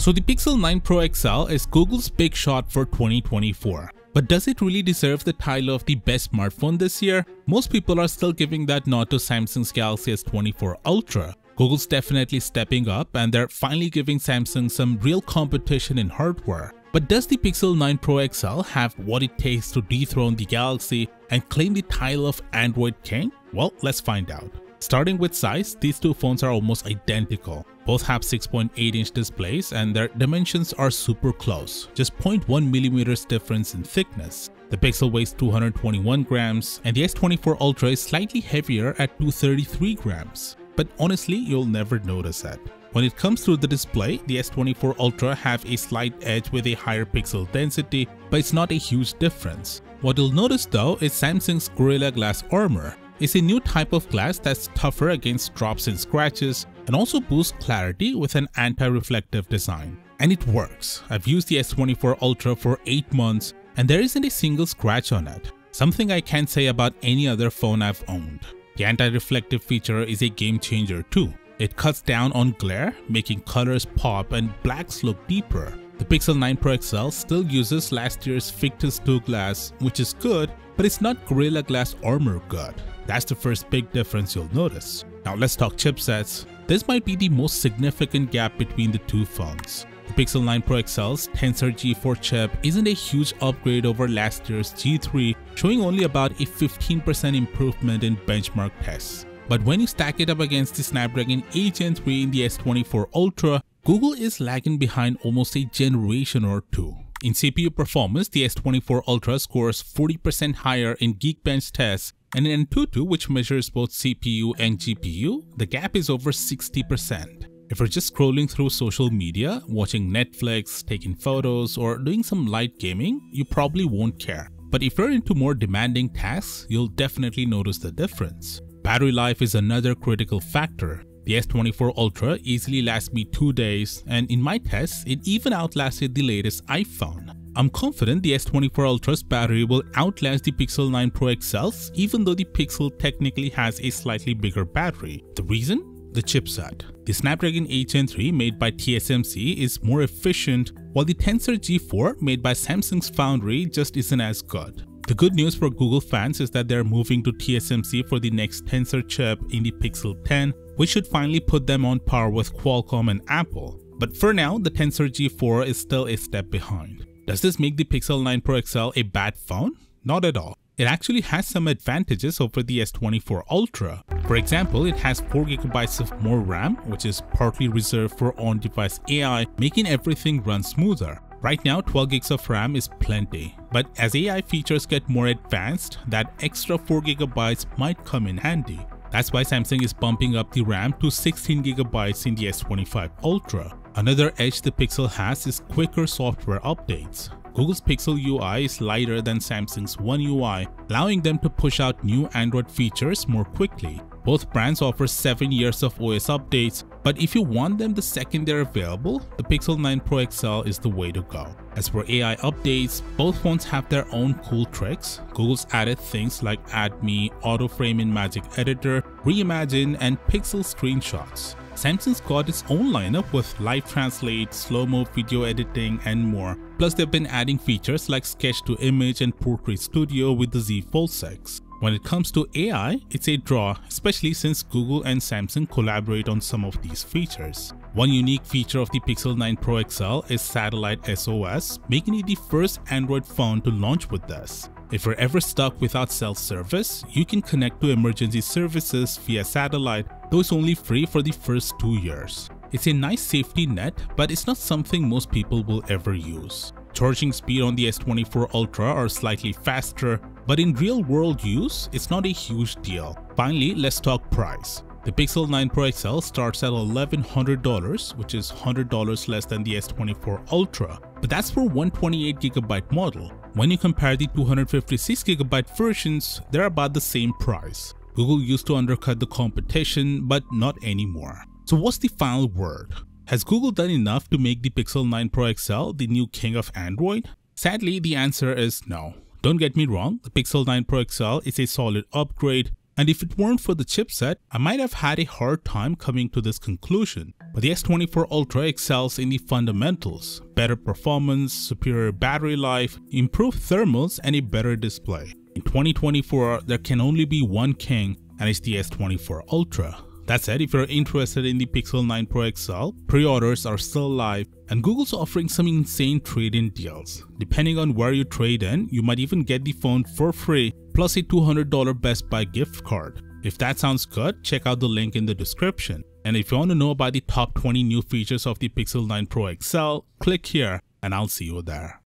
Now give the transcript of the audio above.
So the Pixel 9 Pro XL is Google's big shot for 2024. But does it really deserve the title of the best smartphone this year? Most people are still giving that nod to Samsung's Galaxy S24 Ultra. Google's definitely stepping up and they're finally giving Samsung some real competition in hardware. But does the Pixel 9 Pro XL have what it takes to dethrone the Galaxy and claim the title of Android King? Well, let's find out. Starting with size, these two phones are almost identical. Both have 6.8-inch displays and their dimensions are super close, just 0.1mm difference in thickness. The Pixel weighs 221 grams and the S24 Ultra is slightly heavier at 233 grams. But honestly, you'll never notice that. When it comes to the display, the S24 Ultra have a slight edge with a higher pixel density, but it's not a huge difference. What you'll notice though is Samsung's Gorilla Glass Armor. It's a new type of glass that's tougher against drops and scratches and also boosts clarity with an anti-reflective design. And it works. I've used the S24 Ultra for 8 months and there isn't a single scratch on it. Something I can't say about any other phone I've owned. The anti-reflective feature is a game changer too. It cuts down on glare, making colors pop and blacks look deeper. The Pixel 9 Pro XL still uses last year's Victus 2 glass, which is good, but it's not Gorilla Glass Armor good. That's the first big difference you'll notice. Now let's talk chipsets. This might be the most significant gap between the two phones. The Pixel 9 Pro XL's Tensor G4 chip isn't a huge upgrade over last year's G3, showing only about a 15% improvement in benchmark tests. But when you stack it up against the Snapdragon 8 Gen 3 in the S24 Ultra, Google is lagging behind almost a generation or two. In CPU performance, the S24 Ultra scores 40% higher in Geekbench tests, and in Antutu, which measures both CPU and GPU, the gap is over 60%. If you're just scrolling through social media, watching Netflix, taking photos, or doing some light gaming, you probably won't care. But if you're into more demanding tasks, you'll definitely notice the difference. Battery life is another critical factor. The S24 Ultra easily lasts me 2 days, and in my tests, it even outlasted the latest iPhone. I'm confident the S24 Ultra's battery will outlast the Pixel 9 Pro XL's, even though the Pixel technically has a slightly bigger battery. The reason? The chipset. The Snapdragon 8 Gen 3 made by TSMC is more efficient, while the Tensor G4 made by Samsung's Foundry just isn't as good. The good news for Google fans is that they're moving to TSMC for the next Tensor chip in the Pixel 10, which should finally put them on par with Qualcomm and Apple. But for now, the Tensor G4 is still a step behind. Does this make the Pixel 9 Pro XL a bad phone? Not at all. It actually has some advantages over the S24 Ultra. For example, it has 4GB of more RAM, which is partly reserved for on-device AI, making everything run smoother. Right now, 12GB of RAM is plenty, but as AI features get more advanced, that extra 4GB might come in handy. That's why Samsung is bumping up the RAM to 16GB in the S25 Ultra. Another edge the Pixel has is quicker software updates. Google's Pixel UI is lighter than Samsung's One UI, allowing them to push out new Android features more quickly. Both brands offer 7 years of OS updates, but if you want them the second they're available, the Pixel 9 Pro XL is the way to go. As for AI updates, both phones have their own cool tricks. Google's added things like Add Me, Auto Frame in Magic Editor, Reimagine, and Pixel Screenshots. Samsung's got its own lineup with Live Translate, slow-mo video editing, and more. Plus, they've been adding features like Sketch to Image and Portrait Studio with the Z Fold 6. When it comes to AI, it's a draw, especially since Google and Samsung collaborate on some of these features. One unique feature of the Pixel 9 Pro XL is Satellite SOS, making it the first Android phone to launch with this. If you're ever stuck without cell service, you can connect to emergency services via satellite, though it's only free for the first 2 years. It's a nice safety net, but it's not something most people will ever use. Charging speed on the S24 Ultra are slightly faster, but in real-world use, it's not a huge deal. Finally, let's talk price. The Pixel 9 Pro XL starts at $1,100, which is $100 less than the S24 Ultra, but that's for 128GB model. When you compare the 256GB versions, they're about the same price. Google used to undercut the competition, but not anymore. So what's the final word? Has Google done enough to make the Pixel 9 Pro XL the new king of Android? Sadly, the answer is no. Don't get me wrong, the Pixel 9 Pro XL is a solid upgrade, And if it weren't for the chipset, I might have had a hard time coming to this conclusion. But the S24 Ultra excels in the fundamentals: better performance, superior battery life, improved thermals, and a better display. In 2024, there can only be one king, and it's the S24 Ultra. That said, if you're interested in the Pixel 9 Pro XL, pre-orders are still live, and Google's offering some insane trade-in deals. Depending on where you trade in, you might even get the phone for free, plus a $200 Best Buy gift card. If that sounds good, check out the link in the description. And if you want to know about the top 20 new features of the Pixel 9 Pro XL, click here, and I'll see you there.